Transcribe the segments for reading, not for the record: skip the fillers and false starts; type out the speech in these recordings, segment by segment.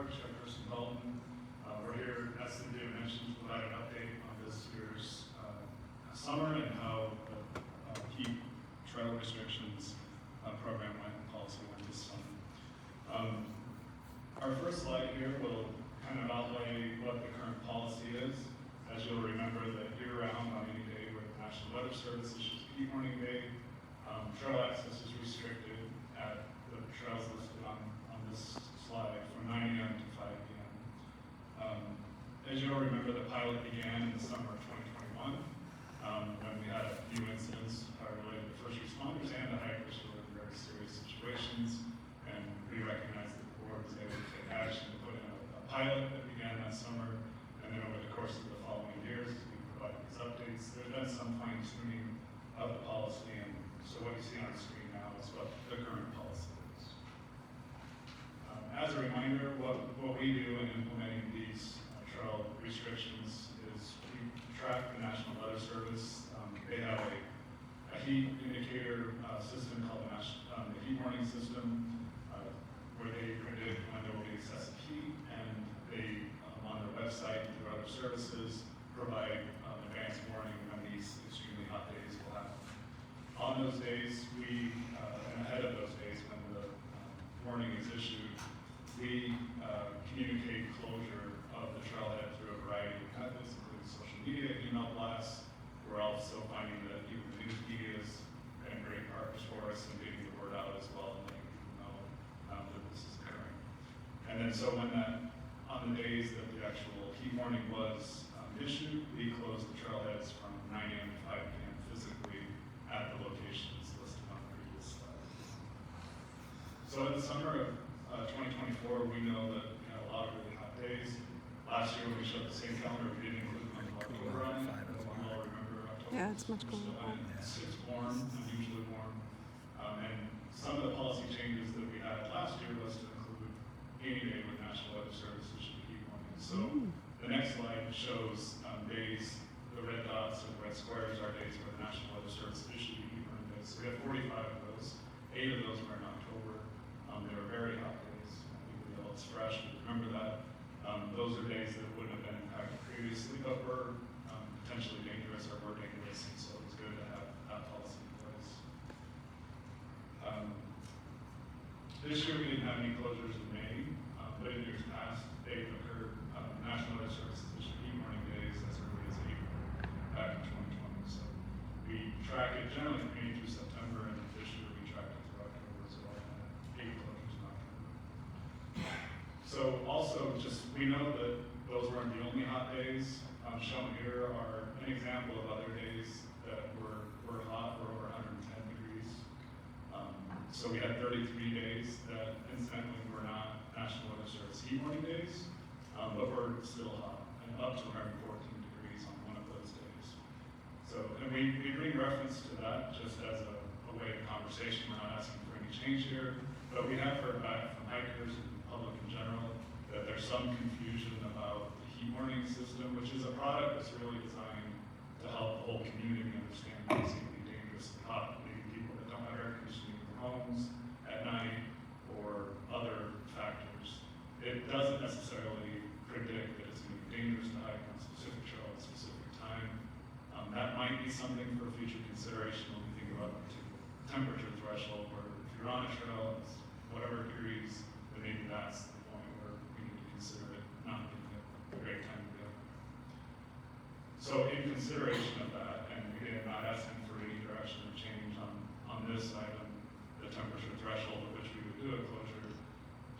Chairperson Dalton. We're here, as Cynthia mentioned, to provide an update on this year's summer and how the key trail restrictions program went and policy went this summer. Our first slide here will kind of outlay what the current policy is. As you'll remember, that year-round on any day where the National Weather Service issues a heat warning day, trail access is restricted at the trails listed on this slide from 9 a.m. to 5 p.m. As you'll remember, the pilot began in the summer of 2021 when we had a few incidents related to first responders and the hikers who were in very serious situations, and we recognized that the board was able to take action to put in a pilot that began that summer, and then over the course of the following years, as we provided these updates, there's been some fine-tuning of the policy, and so what you see on the screen now is what the current policy is. As a reminder, what we do in implementing these trail restrictions is we track the National Weather Service. They have a heat indicator system called the heat warning system, where they predict when there will be excessive heat, and they, on their website and through other services, provide advanced warning when these extremely hot days will happen. On those days, and ahead of those days when the warning is issued, we communicate closure of the trailhead through a variety of methods, including social media, email blasts. We're also finding that even the news media is getting great partners for us and getting the word out as well and letting people know that this is occurring. And then so when on the days that the actual heat warning was issued, we closed the trailheads from 9 a.m. to 5 p.m. physically at the locations listed on the previous slide. So in the summer of 2024, we know that we had a lot of really hot days. Last year when we showed the same calendar, we didn't include the month of October on it. As we all remember, October. Yeah, it's much colder. It's warm, unusually warm. And some of the policy changes that we had last year was to include any day with National Weather Service issued heat warning. So the next slide shows days, the red dots or the red squares are days where the National Weather Service issued heat warning days. So we have 45 of those. 8 of those were in October. They were very hot days. I think we all, it's fresh, we remember that. Those are days that wouldn't have been impacted previously, but were potentially dangerous or were dangerous, and so it was good to have that policy in place. This year we didn't have any closures in May, but in years past, they've occurred. National Weather Service issued heat warning days as early as April back in 2020. So we track it generally from May through September, and this year we tracked it through October as well, and had 8 closures in October. So also, we know that those weren't the only hot days. Shown here are an example of other days that were hot, were over 110 degrees. So we had 33 days that incidentally were not National Weather Service heat warning days, but were still hot, and up to 114 degrees on one of those days. So, and we bring reference to that just as a way of conversation. We're not asking for any change here, but we have heard back from hikers and the public in general that there's some confusion about the heat warning system, which is a product that's really designed to help the whole community understand that it's going to be dangerously hot, maybe people that don't have air conditioning in their homes at night or other factors. It doesn't necessarily predict that it's going to be dangerous to hike on a specific trail at a specific time. That might be something for future consideration when we think about a particular temperature threshold, where if you're on a trail, it's whatever degrees, then maybe that's the point where we need to consider it not being a great time to go. So in consideration of that, and again, not asking for any direction or change on this item, the temperature threshold at which we would do a closure,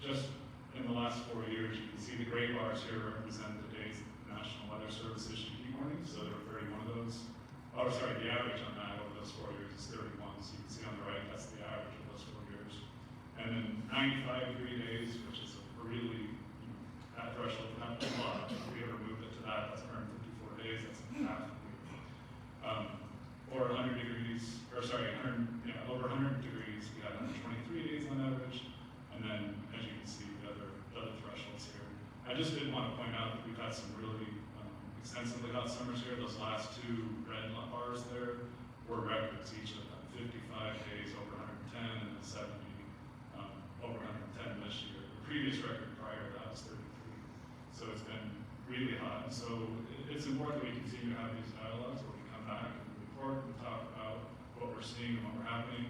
just in the last 4 years, you can see the gray bars here represent the days that the National Weather Service issued heat warnings. So there were 31 of those. Oh, sorry, the average on that over those 4 years is 31. So you can see on the right, that's the average of those 4 years. And then 95-degree days, which is a really, that threshold would have to be a lot. If we ever moved it to that, that's 154 days. That's half a week. Or 100 degrees, or sorry, over 100 degrees, we had 123 days on average. And then, as you can see, the other thresholds here. I just did want to point out that we've had some really extensively hot summers here. Those last 2 red bars there were records, each of them. 55 days over 110 and then 70 over 110 this year. The previous record prior to that now it's 33. So it's been really hot. So it's important that we continue to have these dialogues where we come back and report and talk about what we're seeing and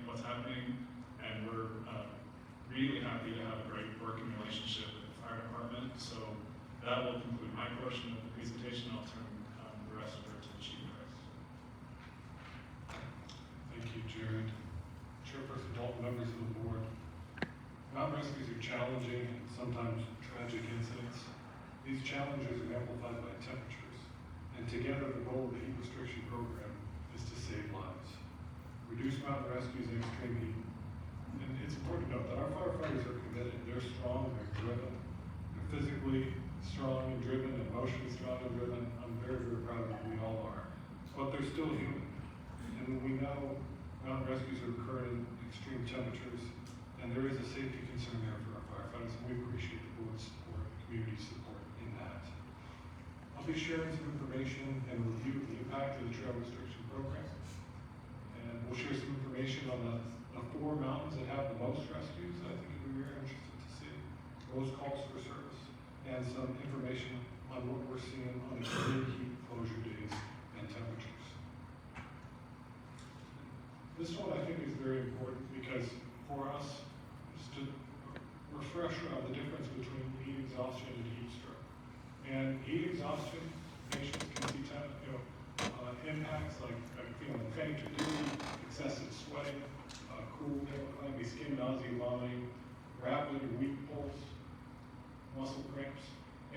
what's happening. And we're really happy to have a great working relationship with the fire department. So that will conclude my portion of the presentation. I'll turn the rest over to the Chief Kreis. Thank you, Jarod. Chairperson Dalton, members of the board. Mountain rescues are challenging and sometimes tragic incidents. These challenges are amplified by temperatures, and together the goal of the heat restriction program is to save lives. Reduce mountain rescues in extreme heat. And it's important to note that our firefighters are committed. They're strong, they're driven. They're physically strong and driven, emotionally strong and driven. I'm very, very proud of them. We all are. But they're still human. And we know mountain rescues are occurring in extreme temperatures, and there is a safety concern there for our firefighters, and we appreciate the board's support, community support in that. I'll be sharing some information and review the impact of the trail restriction program. And we'll share some information on the 4 mountains that have the most rescues. I think you'll be very interested to see those calls for service, and some information on what we're seeing on the extreme heat closure days and temperatures. This one I think is very important because for us, just to refresh on the difference between heat exhaustion and heat stroke. And heat exhaustion, patients can see impacts like feeling faint or dizzy, excessive sweating, cool, maybe skin nausea, vomiting, rapid or weak pulse, muscle cramps.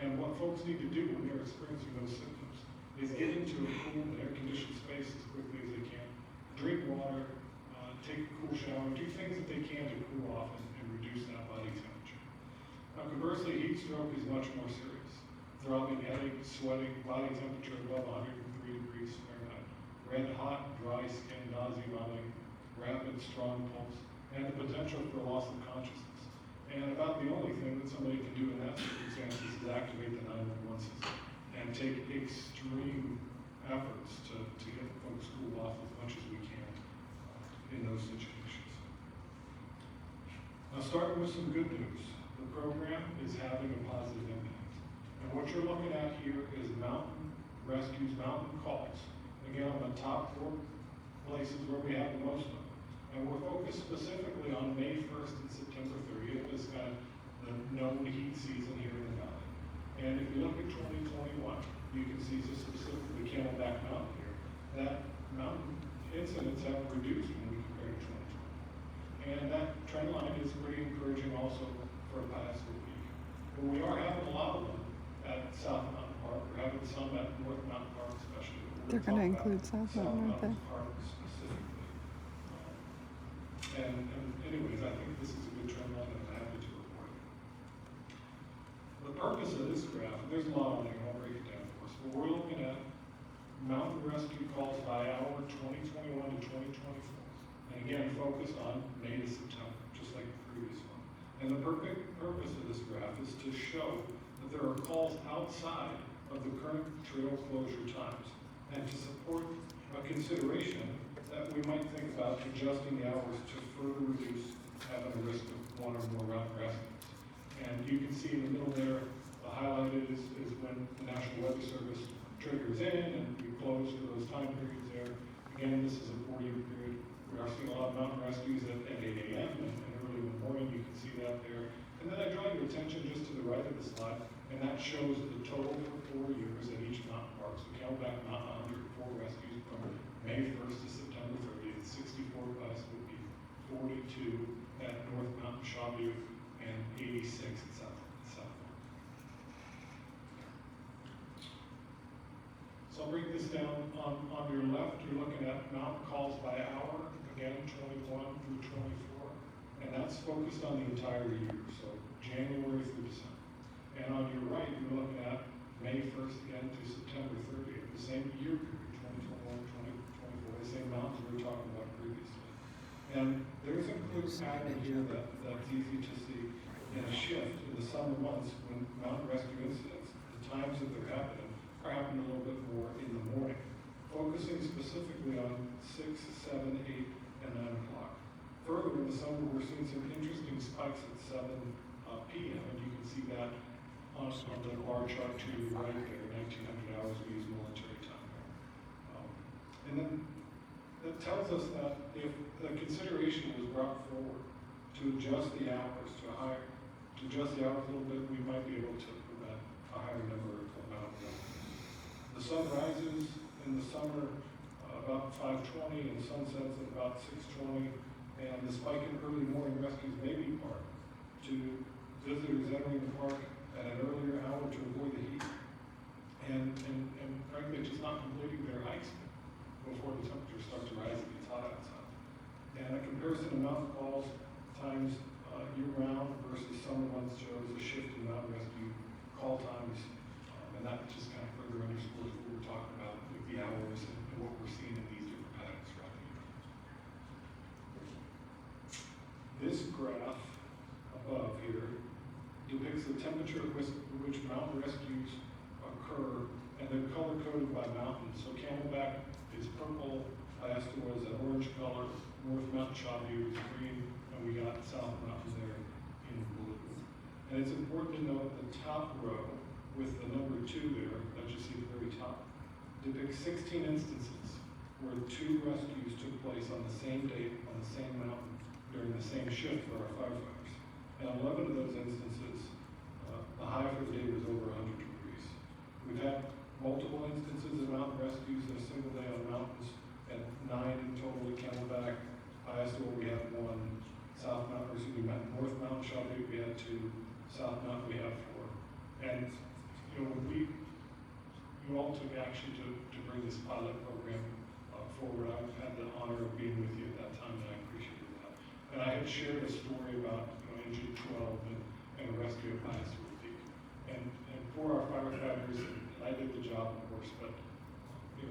And what folks need to do when they're experiencing those symptoms is get into a cool and air-conditioned space as quickly as they can. Drink water, take a cool shower, do things that they can to cool off and reduce that body temperature. Now, conversely, heat stroke is much more serious. Throbbing headache, sweating, body temperature above 103 degrees Fahrenheit, red hot, dry skin, nausea, vomiting, rapid, strong pulse, and the potential for loss of consciousness. And about the only thing that somebody can do in that circumstance is activate the 911 system and take extreme efforts to get folks cooled off as much as we can in those situations. Now, starting with some good news. The program is having a positive impact. And what you're looking at here is mountain rescues, mountain calls. Again, on the top 4 places where we have the most of them. And we're focused specifically on May 1st and September 30th as kind of the known heat season here in the valley. And if you look at 2021, you can see just specifically Camelback Mountain here, that mountain incidents have reduced when we compare to 2020. And that trend line is pretty encouraging also for a past week. But we are having a lot of them at South Mountain Park. We're having some at North Mountain Park especially. They're going to include South Mountain, aren't they? Park specifically. And anyways, I think this is a good trend line and I'm happy to report it. The purpose of this graph, and there's a lot on here, I'll break it down for us, but we're looking at mountain rescue calls by hour 2021 to 2024. And again, focused on May to September, just like the previous one. And the purpose of this graph is to show that there are calls outside of the current trail closure times and to support a consideration that we might think about adjusting the hours to further reduce having a risk of 1 or more route rescues. And you can see in the middle there, highlighted is when the National Weather Service triggers in and we close for those time periods there. Again, this is a 4-year period. We are seeing a lot of mountain rescues at 8 a.m. and early in the morning. You can see that there. And then I draw your attention just to the right of the slide, and that shows the total for 4 years at each mountain park. So Camelback Mountain, 104 rescues from May 1st to September 30th, 64 by Spooky, 42 at North Mountain Shawview, and 86 at South Park. So I'll break this down. On your left, you're looking at mountain calls by hour, again, 21 through 24. And that's focused on the entire year, so January through December. And on your right, you're looking at May 1st again to September 30th, the same year period, 2021, 2024, the same mountains we were talking about previously. And there's a clear pattern here that's easy to see in a shift in the summer months when mountain rescue incidents, the times that they're happening, are happening a little bit more in the morning, focusing specifically on 6, 7, 8, and 9 o'clock. Further in the summer, we're seeing some interesting spikes at 7 p.m., and you can see that on the bar chart to your right there, 1,900 hours we use military time there. And then that tells us that if the consideration was brought forward to adjust the hours to adjust the hours a little bit, we might be able to prevent a higher number of mountain rescues. The sun rises in the summer about 5:20 and sunsets at about 6:20, and the spike in early morning rescues may be part to visitors entering the park at an earlier hour to avoid the heat, and frankly, just not completing their hikes before the temperatures start to rise and it gets hot outside. And a comparison of mountain calls times year-round versus summer months shows a shift in mountain rescue call times, and that just kind of further underscores what we were talking about with the hours and what we're seeing in these different patterns throughout the year. This graph above here depicts the temperature at which mountain rescues occur, and they're color-coded by mountain. So Camelback is purple, Piestewa is an orange color, North Mountain Shawview is green, and we got South Mountain there in blue. And it's important to note the top row with the number 2 there, that you see at the very top, depicts 16 instances where 2 rescues took place on the same date on the same mountain during the same shift for our firefighters. And 11 of those instances, the high for the day was over 100 degrees. We've had multiple instances of mountain rescues in a single day on mountains, and 9 in total at Camelback. Piestewa we had 1, North Mountain Shawview we had 2, South Mountain we had 4. And when you all took action to bring this pilot program forward, I've had the honor of being with you at that time, and I appreciated that. And I had shared a story about Engine 12 and a rescue at Piestewa Peak. And for our firefighters, and I did the job, of course, but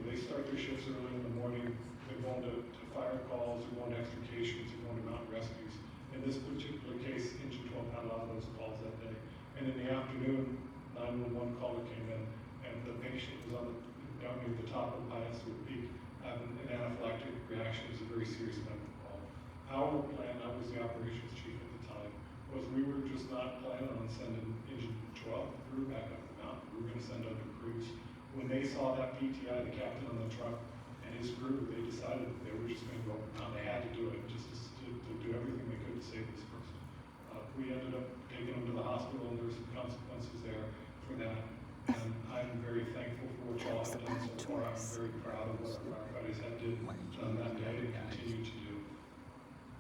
they start their shifts early in the morning. They're going to fire calls, they're going to extrications, they're going to mountain rescues. In this particular case, Engine 12 had a lot of those calls that day. And in the afternoon, 911 caller came in, and the patient was down near the top of Piestewa Peak having an anaphylactic reaction. It was a very serious medical call. Our plan, I was the operations chief at the time, was we were just not planning on sending Engine 12 crew back up the mountain. We were going to send other crews. When they saw that PTI, the captain on the truck, and his crew, they decided that they were just going to go up the mountain. They had to do it just to do everything they could to save this person. We ended up taking them to the hospital, and there were some consequences there for that. And I'm very thankful for what y'all have done so far. I'm very proud of what our firefighters have done that day and continue to do.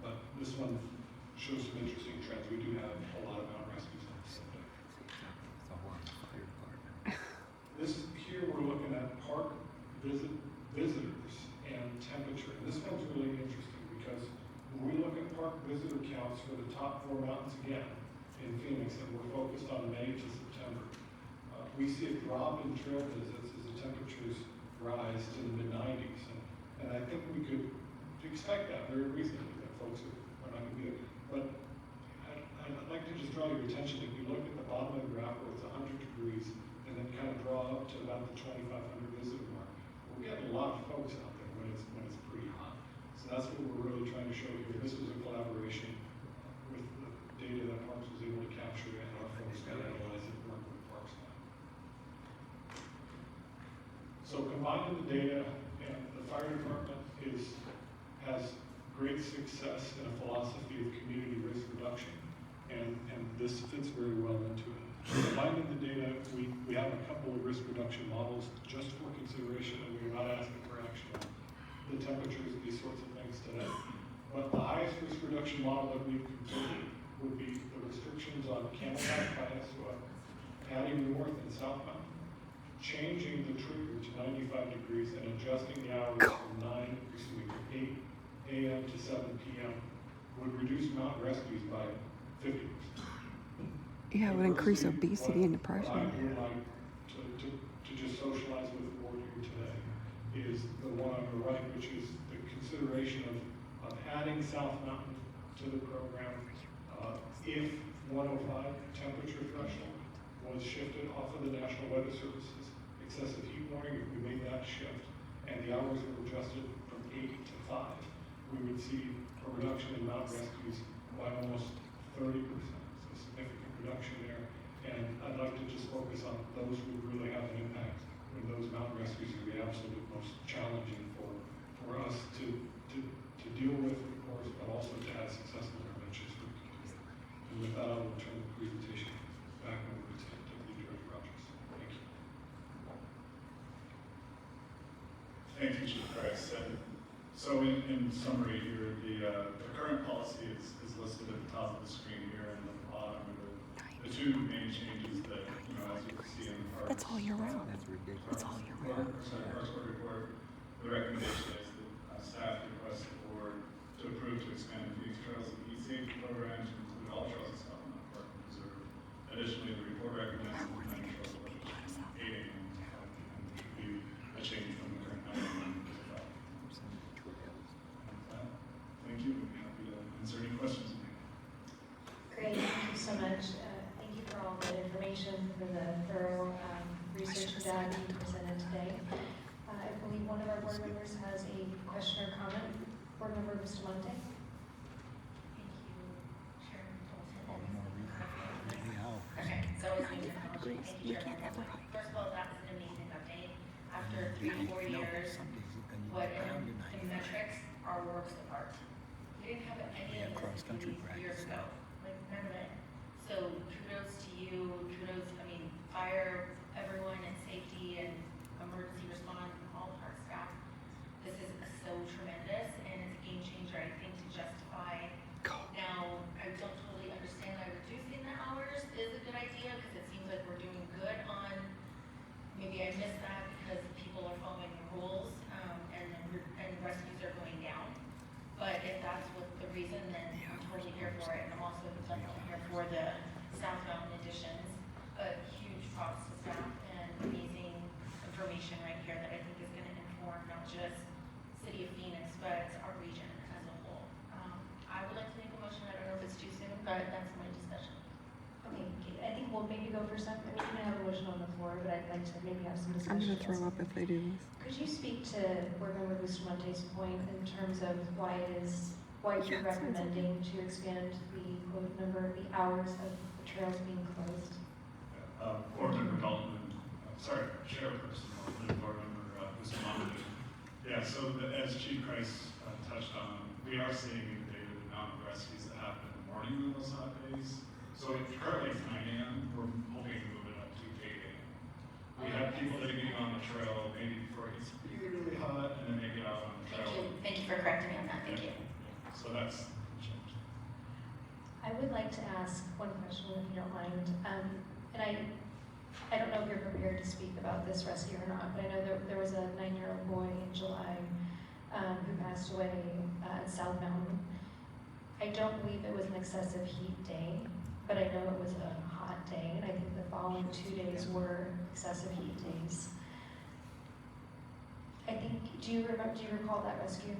But this one shows some interesting trends. We do have a lot of mountain rescues on this day. This here we're looking at park visitors and temperature. And this one's really interesting because when we look at park visitor counts for the top 4 mountains again in Phoenix, and we're focused on May to September, we see a drop in trail visits as the temperatures rise to the mid-90s. And I think we could expect that very reasonably, that folks are not going to be there. But I'd like to just draw your attention, if you look at the bottom of the graph where it's 100 degrees, and then kind of draw up to about the 2,500 visitor mark, we're getting a lot of folks out there when it's pretty hot. So that's what we're really trying to show here. This was a collaboration with the data that Parks was able to capture, and our folks got to analyze it and work with Parks now. So combining the data, and the fire department has great success in a philosophy of community risk reduction, and this fits very well into it. Combining the data, we have a couple of risk reduction models just for consideration, and we're not asking for action on the temperatures and these sorts of things today. But the highest risk reduction model that we've completed would be the restrictions on Camelback, Piestewa, adding North and South Mountain, changing the trigger to 95 degrees and adjusting the hours from 8 a.m. to 7 p.m. would reduce mountain rescues by 50%. Yeah, it would increase obesity and depression. What I would like to just socialize with the board here today is the one on the right, which is the consideration of adding South Mountain to the program if 105 temperature threshold was shifted off of the National Weather Service's excessive heat warning. If we made that shift and the hours were adjusted from 8 to 5, we would see a reduction in mountain rescues by almost 30%. So significant reduction there. And I'd like to just focus on those who really have an impact, when those mountain rescues are the absolute most challenging for us to deal with, of course, but also to have successful interventions for the community. And with that, I will turn the presentation back over to Deputy Jarod Rogers. Thank you. Thank you, Chief Kreis. And so in summary here, the current policy is listed at the top of the screen here, and at the bottom are the two main changes that, as you can see in the parks. That's all year round. That's ridiculous. That's all year round. Parks Board report, the recommendation is that staff request the board to approve to expand the Phoenix Trails and Eat Safety program to include all trails in South Mountain Park and Reserve. Additionally, the report recommends implementing trails budget 8 a.m. which would be a change from the current 9 a.m. to 5 a.m. Thank you. We'd be happy to answer any questions you may have. Great, thank you so much. Thank you for all the information, for the thorough research data you presented today. I believe one of our board members has a question or comment. Board Member Bustamante. Thank you, Chairman Dalton. Okay, so it's new technology. Thank you, Chairman. First of all, that was an amazing update. After 3 to 4 years, what the metrics are worlds apart. We didn't have any of this a few years ago, like none of it. So kudos to you, kudos, fire, everyone in safety and emergency response, all of our staff. This is so tremendous and it's a game changer, I think, to justify. Now, I don't totally understand why reducing the hours is a good idea because it seems like we're doing good on, maybe I missed that because people are following the rules and rescues are going down. But if that's what the reason, then I'm totally here for it. And I'm also definitely here for the South Mountain additions. But huge props to staff and amazing information right here that I think is going to inform not just City of Phoenix, but our region as a whole. I would like to make a motion. I don't know if it's too soon, but that's my discussion. Okay, I think we'll maybe go for some, we can have a motion on the floor, but I'd like to maybe have some I'm discussion. gonna throw up if they do this. Could you speak to Board Member Bustamante's point in terms of why you're recommending to expand the hours of the trails being closed? Board Member Dalton, Chairperson Dalton, Board Member Bustamante. Yeah, so as Chief Kreis touched on, we are seeing in the data the amount of rescues that happen in the morning on those hot days. So currently it's 9 a.m. We're hoping to move it up to 8 a.m. We have people that are getting on the trail maybe before it gets really hot, and then they get out on the trail. Thank you for correcting me on that. Thank you. So that's the change. I would like to ask one question, if you don't mind. And I don't know if you're prepared to speak about this rescue or not, but I know there was a 9-year-old boy in July who passed away at South Mountain. I don't believe it was an excessive heat day, but I know it was a hot day, and I think the following 2 days were excessive heat days. I think, do you recall that rescue?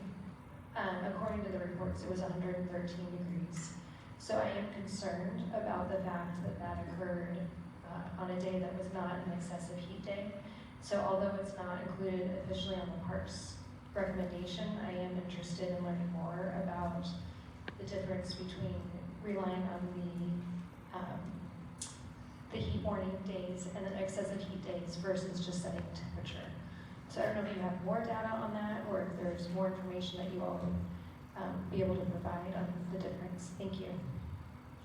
According to the reports, it was 113 degrees. So I am concerned about the fact that that occurred on a day that was not an excessive heat day. So although it's not included officially on the parks recommendation, I am interested in learning more about the difference between relying on the heat warning days and the excessive heat days versus just setting temperature. So I don't know if you have more data on that or if there's more information that you all would be able to provide on the difference. Thank you.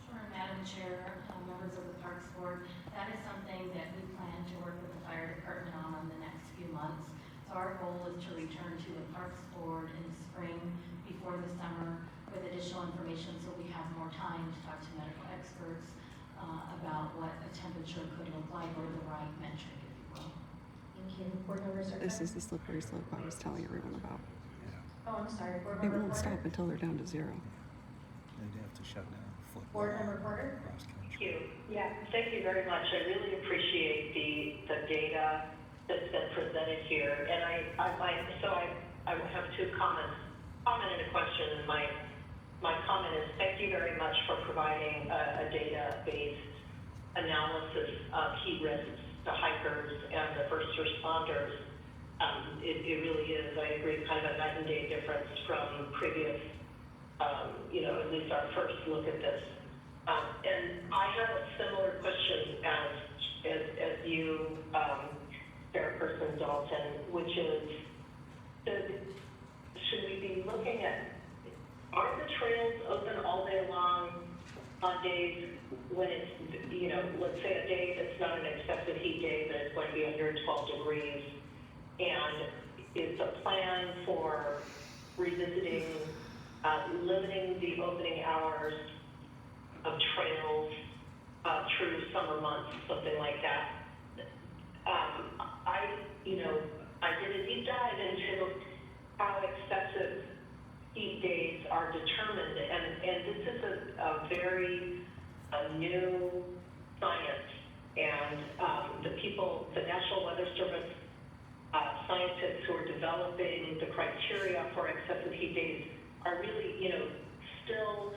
Sure, Madam Chair, members of the Parks Board, that is something that we plan to work with the fire department on the next few months. So our goal is to return to the Parks Board in the spring before the summer with additional information so we have more time to talk to medical experts about what a temperature could look like or the right metric, if you will. Thank you. Board Member Zerker? This is the slippery slope I was telling everyone about. Oh, I'm sorry. Board It Member won't Porter? stop until they're down to 0. They'd have to shut down. Board Member Porter? Thank you. Yeah, thank you very much. I really appreciate the data that's been presented here. And I have two comments, comment and a question. And my comment is thank you very much for providing a data-based analysis of heat risks to hikers and the first responders. It really is, I agree, kind of a night and day difference from previous, at least our first look at this. And I have a similar question as which is, should we be looking at, are the trails open all day long on days when it's, you know, let's say a day that's not an excessive heat day, that it's going to be under 12 degrees, and is the plan for revisiting, limiting the opening hours of trails through summer months, something like that? I did a deep dive into how excessive heat days are determined, and this is a very new science, and the National Weather Service scientists who are developing the criteria for excessive heat days are really, still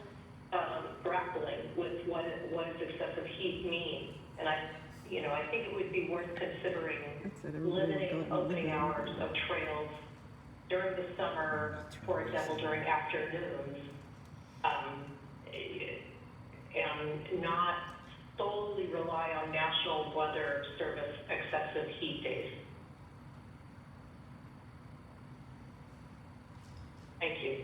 grappling with what does excessive heat mean, and I think it would be worth considering limiting opening hours of trails during the summer, for example, during afternoons, and not solely rely on National Weather Service excessive heat days. Thank you.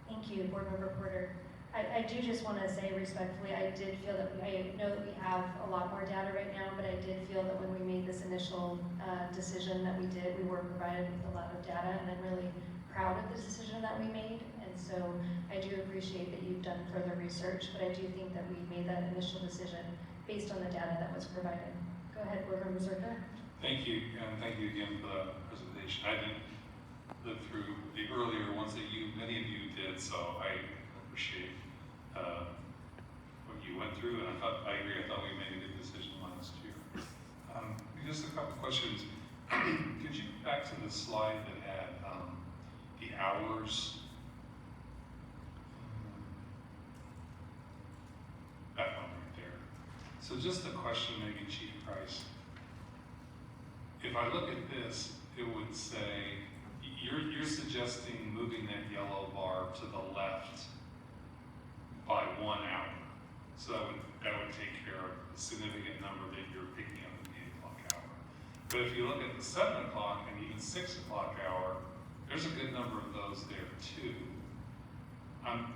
Thank you, Board Member Porter. I do just want to say respectfully, I did feel that I know that we have a lot more data right now, but I did feel that when we made this initial decision that we did, we were provided with a lot of data, and I'm really proud of the decision that we made. And so I do appreciate that you've done further research, but I do think that we made that initial decision based on the data that was provided. Go ahead, Board Member Zerker. Thank you, and thank you again for the presentation. I didn't live through the earlier ones that many of you did, so I appreciate what you went through, and I agree, I thought we made a good decision last year. Just a couple questions. Could you back to the slide that had the hours? That one right there. So just a question, maybe Chief Kreis. If I look at this, it would say, you're suggesting moving that yellow bar to the left by 1 hour. So that would take care of the significant number that you're picking up at the 8 o'clock hour. But if you look at the 7 o'clock and even 6 o'clock hour, there's a good number of those there too. I'm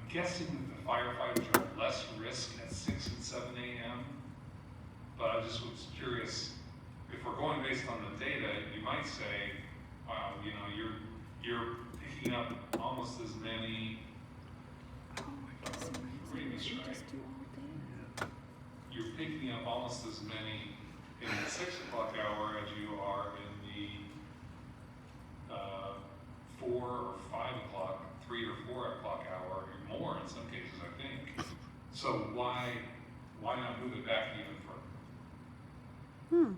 guessing that the firefighters are at less risk at 6 and 7 a.m. But I just was curious, if we're going based on the data, you might say, wow, you're picking up almost as many. Reading this right. You're picking up almost as many in the 6 o'clock hour as you are in the 4 or 5 o'clock, 3 or 4 o'clock hour, or more in some cases, I think. So why not move it back even further?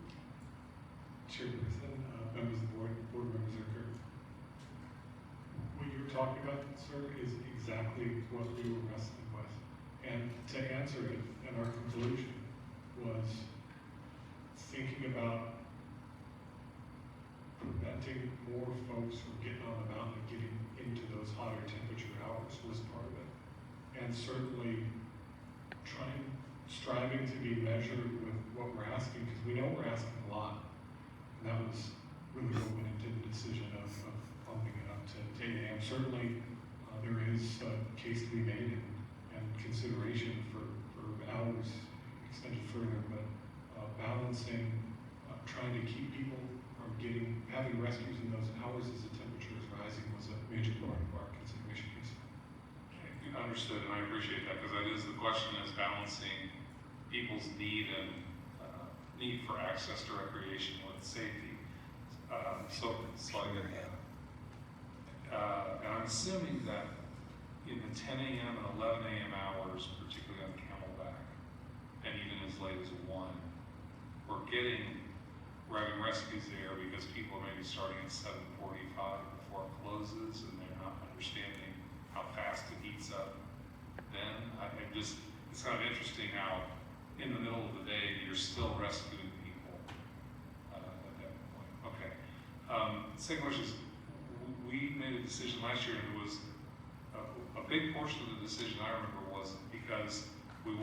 Chairperson, members of the board members Zerker. What you're talking about, sir, is exactly what we were wrestling with. And to answer it, and our conclusion was thinking about preventing more folks from getting on the mountain and getting into those higher temperature hours was part of it. And certainly striving to be measured with what we're asking, because we know we're asking a lot. And that was really what went into the decision of bumping it up to 8 a.m. Certainly, there is a case to be made and consideration for hours extended further, but balancing, trying to keep people from having rescues in those hours as the temperature is rising was a major part of our consideration piece. Okay, understood, and I appreciate that, because that is the question, is balancing people's need for access to recreation with safety. So and I'm assuming that in the 10 a.m. and 11 a.m. hours, particularly on Camelback, and even as late as 1, we're having rescues there because people are maybe starting at 7:45 before it closes, and they're not understanding how fast it heats up. Then it's kind of interesting how in the middle of the day you're still rescuing people at that point. Okay. Second question is, we made a decision last year, and it was a big portion of the decision I remember was because we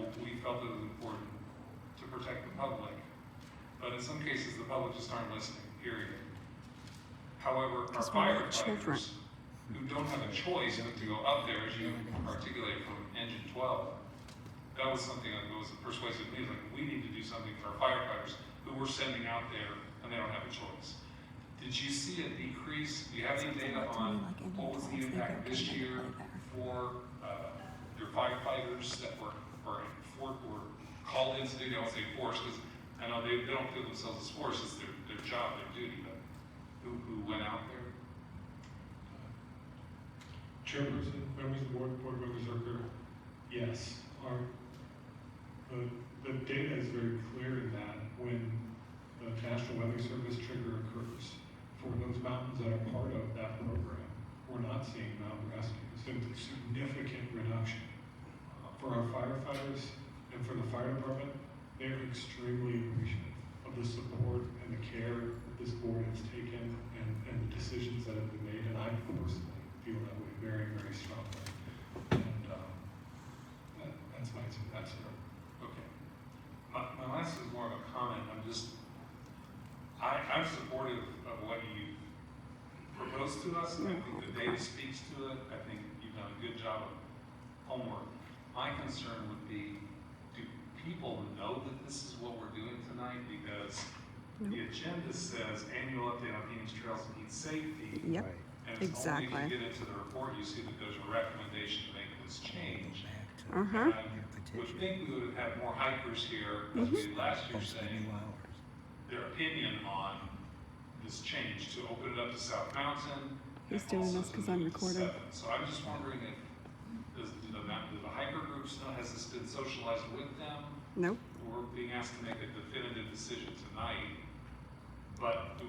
felt it was important to protect the public, but in some cases the public just aren't listening, period. However, our Because we want children. firefighters who don't have a choice but to go up there, as you articulated from Engine 12, that was something that was persuasive to me, like, we need to do something for our firefighters who we're sending out there and they don't have a choice. Did you see a decrease? Do you have any data on what was the impact this year for your firefighters that were called in to do, I won't say forced, because I know they don't feel themselves as forced, it's their job, their duty, but who went out there? Chairperson, members of the board, board members are clear. Yes, the data is very clear in that when the National Weather Service trigger occurs, for those mountains that are part of that program, we're not seeing mountain rescues. It's a significant reduction. For our firefighters and for the fire department, they're extremely appreciative of the support and the care that this board has taken and the decisions that have been made, and I personally feel that way very, very strongly. And that's my answer. Okay. My last is more of a comment. I'm supportive of what you proposed to us. I think the data speaks to it. I think you've done a good job of homework. My concern would be, do people know that this is what we're doing tonight? Because the agenda says annual update on Phoenix Trails and Heat Safety. Yep, Right. And it's only exactly. if you get into the report, you see that there's a recommendation to make this change. Back to Uh-huh. And your would petition. think we would have had more hikers here, as we did last year, Post the saying new hours. their opinion on this change to open it up to South Mountain. He's and doing also this to 'cause I'm move it to recording. 7. So I'm just wondering if, do the hiker groups know, has this been socialized with them? Nope. We're being asked to make a definitive decision tonight, but do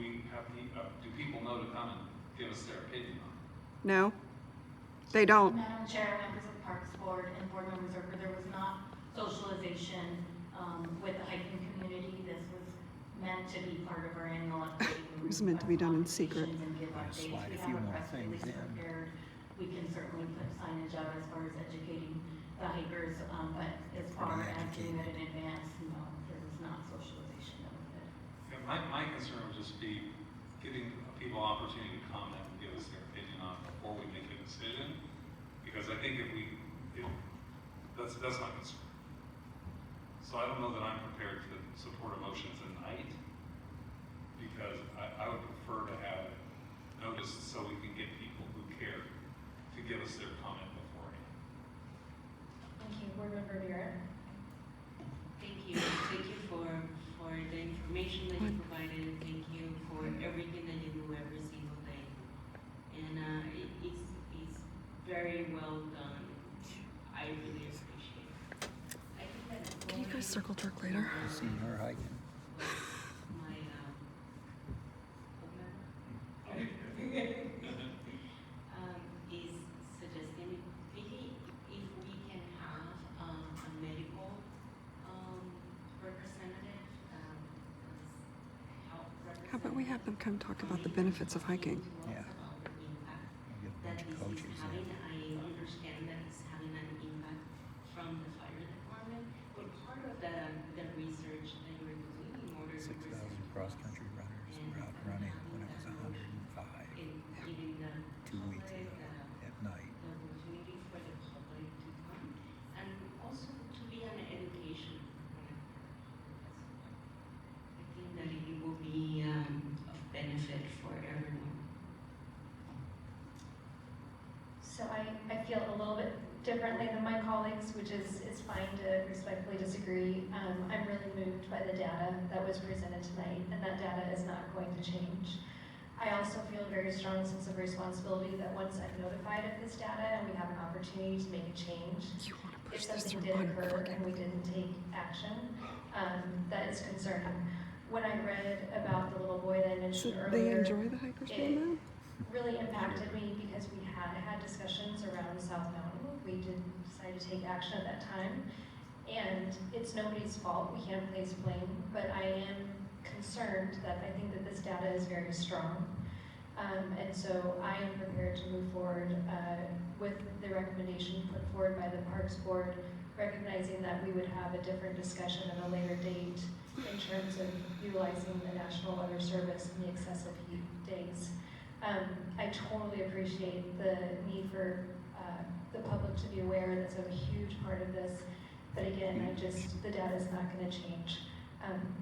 people know to come and give us their opinion on it? No, they don't. Madam Chair, members of the Parks Board, and board members, there was not socialization with the hiking community. This was meant to be part of our annual update. It was meant to be done in secret. And give updates. Slide We a have few a more press things release in. prepared. We can certainly put signage out as far as educating the hikers, but as far as doing it in advance, no, there was not socialization that was it. Yeah, my concern would just be giving people opportunity to comment and give us their opinion on it before we make a decision. Because I think that's my concern. So I don't know that I'm prepared to support a motion tonight, because I would prefer to have it noticed so we can get people who care to give us their comment beforehand. Thank you, Board Member Vera. Thank you for the information that you provided. Thank you for everything that you do every single day. And it's very well done. I really appreciate it. I think that Can you guys circle jerk later? Seen her hiking. my is suggesting maybe if we can have a medical representative, health representative. How about we have them come talk about the benefits of hiking? Yeah. About the impact We'll get a that bunch of this coaches is in. having. I understand that it's having an impact from the fire department, but part of the research that you're doing in order to 6,000 research cross-country runners were out running when it was 105 in giving the 2 weeks public ago at night. the opportunity for the public to come and also to be an education. I think that it will be of benefit for everyone. So I feel a little bit differently than my colleagues, which is fine to respectfully disagree. I'm really moved by the data that was presented tonight, and that data is not going to change. I also feel a very strong sense of responsibility that once I'm notified of this data and we have an opportunity to make a change, You want to if push this something through did one occur fucking and we didn't take action, that is concerning. When I read about the little boy that I mentioned Should they earlier, enjoy the hikers doing that? really impacted me because we had discussions around South Mountain. We did decide to take action at that time, and it's nobody's fault. We can't place blame, but I am concerned that I think that this data is very strong, and so I am prepared to move forward with the recommendation put forward by the Parks Board, recognizing that we would have a different discussion at a later date in terms of utilizing the National Weather Service and the excessive heat days. I totally appreciate the need for the public to be aware. That's a huge part of this. But again, the data is not going to change.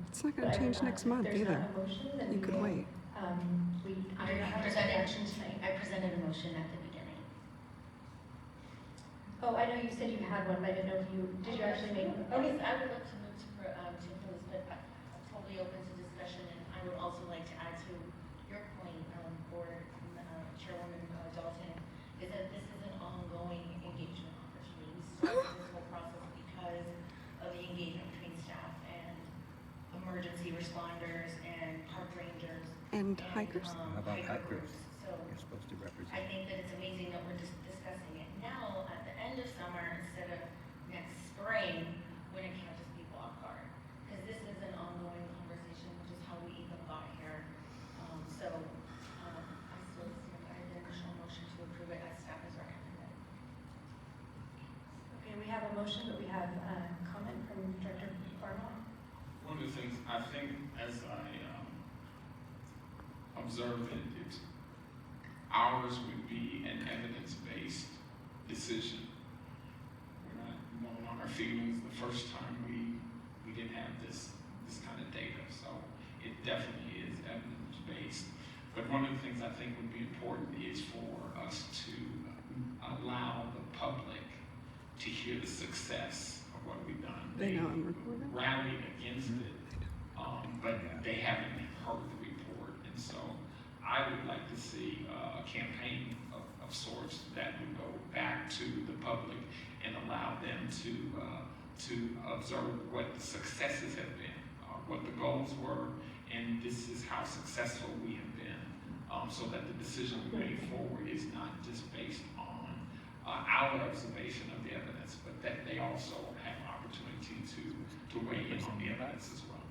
It's not But gonna I would change not- next month there's either. not a motion, then You we could will, wait. We do not have to take action tonight. I presented a motion at the beginning. Oh, I know you said you had one, but I didn't know if you, did you actually make one? Okay, I would love to move to close, but I'm totally open to discussion, and I would also like to add to your point, Board Chairwoman Dalton, is that this is an ongoing engagement opportunity. We started this whole process because of the engagement between staff and emergency responders and park rangers. And hikers. How about hiker hikers? groups. So You're supposed to represent. I think that it's amazing that we're just discussing it now at the end of summer instead of next spring when it catches people off guard. Because this is an ongoing conversation, which is how we even got here. I still stand by the initial motion to approve it as staff has recommended. Okay, we have a motion, but we have a comment from Director Barnwell. One of the things I think as I observe it, ours would be an evidence-based decision. We're not going on our feelings. The first time we didn't have this kind of data, so it definitely is evidence-based. But one of the things I think would be important is for us to allow the public to hear the success of what we've done. They know I'm recording. Rallied against it, but they haven't heard the report. And so I would like to see a campaign of sorts that would go back to the public and allow them to observe what the successes have been, what the goals were, and this is how successful we have been, so that the decision we make forward is not just based on our observation of the evidence, but that they also have an opportunity to weigh in on the evidence as well.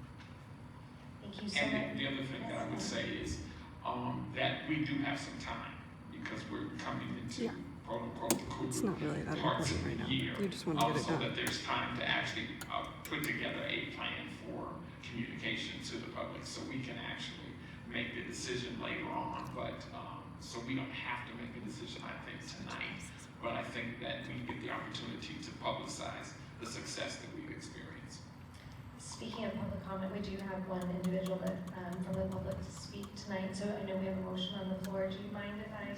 Thank you so And much. the other thing that I would say is that we do have some time because we're coming into Yeah. quote unquote the It's not really that parts of important right the now. year. You just want to get it So done. that there's time to actually put together a plan for communication to the public so we can actually make the decision later on. But so we don't have to make a decision, I think, tonight. But I think that we get the opportunity to publicize the success that we've experienced. Speaking of public comment, we do have one individual that, from the public to speak tonight, so I know we have a motion on the floor. Do you mind if I?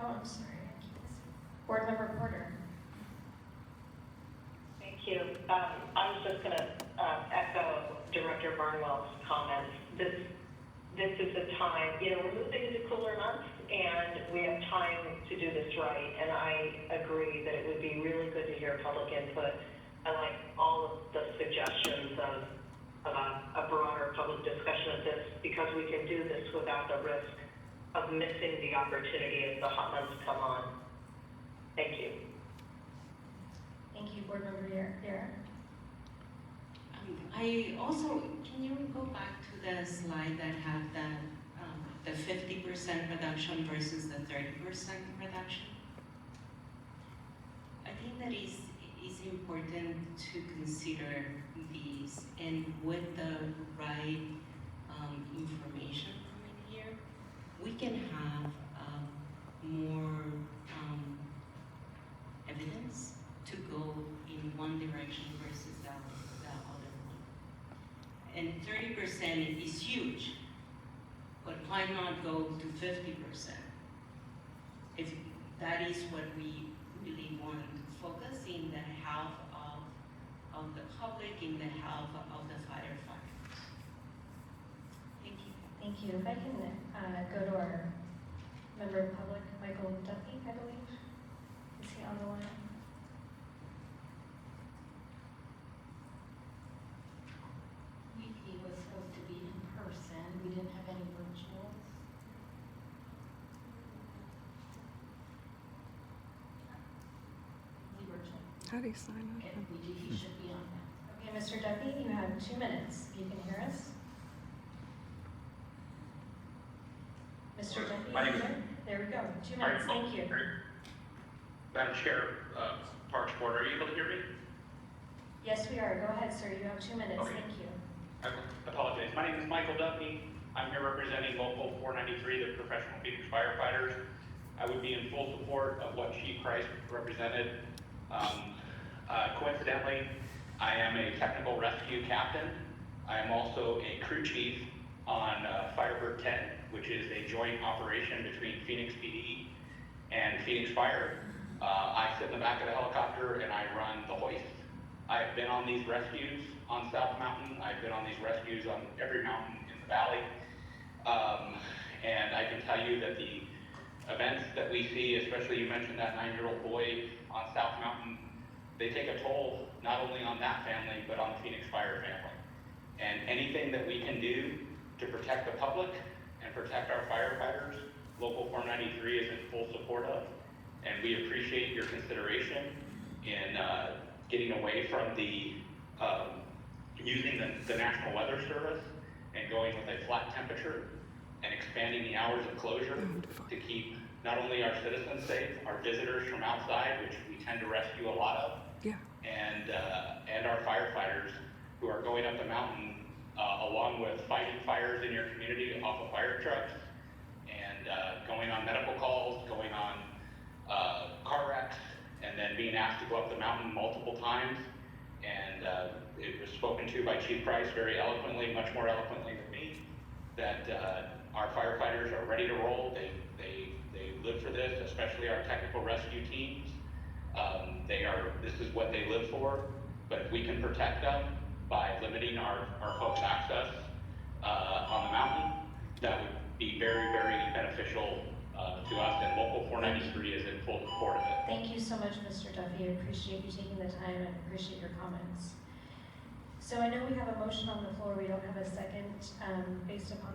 Oh, I'm sorry. I can't see. Board Member Porter. Thank you. I was just going to echo Director Barnwell's comments. This is a time, we're moving into cooler months, and we have time to do this right. And I agree that it would be really good to hear public input. I like all of the suggestions of a broader public discussion of this because we can do this without the risk of missing the opportunity as the hot months come on. Thank you. Thank you, Board Member Yara. I also, can you go back to the slide that had the 50% reduction versus the 30% reduction? I think that is important to consider these, and with the right information coming here, we can have more evidence to go in one direction versus the other one. And 30% is huge, but why not go to 50%? If that is what we really want to focus in the health of the public, in the health of the firefighters. Thank you. Thank you. If I can go to our member of public, Michael Duffy, I believe. Is he on the line? He was supposed to be in person. We didn't have any virtuals. The virtual. How do you sign up? Okay, he should be on that. Okay, Mr. Duffy, you have 2 minutes. You can hear us? Mr. Duffy, My name is- there we go. 2 minutes. Thank you. Madam Chair, Parks Board, are you able to hear me? Yes, we are. Go ahead, sir. You have 2 minutes. Okay. Thank you. I apologize. My name is Michael Duffy. I'm here representing Local 493, the professional Phoenix firefighters. I would be in full support of what Chief Kreis represented. Coincidentally, I am a technical rescue captain. I am also a crew chief on Firebird 10, which is a joint operation between Phoenix PD and Phoenix Fire. I sit in the back of the helicopter and I run the hoist. I've been on these rescues on South Mountain. I've been on these rescues on every mountain in the valley. And I can tell you that the events that we see, especially you mentioned that 9-year-old boy on South Mountain, they take a toll not only on that family, but on the Phoenix Fire family. And anything that we can do to protect the public and protect our firefighters, Local 493 is in full support of. And we appreciate your consideration in getting away from the using the National Weather Service and going with a flat temperature and expanding the hours of closure to keep not only our citizens safe, our visitors from outside, which we tend to rescue a lot of, and our firefighters who are going up the mountain along with fighting fires in your community off of fire trucks and going on medical calls, going on car wrecks, and then being asked to go up the mountain multiple times. And it was spoken to by Chief Kreis very eloquently, much more eloquently than me, that our firefighters are ready to roll. They live for this, especially our technical rescue teams. This is what they live for, but if we can protect them by limiting our folks' access on the mountain, that would be very, very beneficial to us, and Local 493 is in full support of it. Thank you so much, Mr. Duffy. I appreciate you taking the time and appreciate your comments. So I know we have a motion on the floor. We don't have a second based upon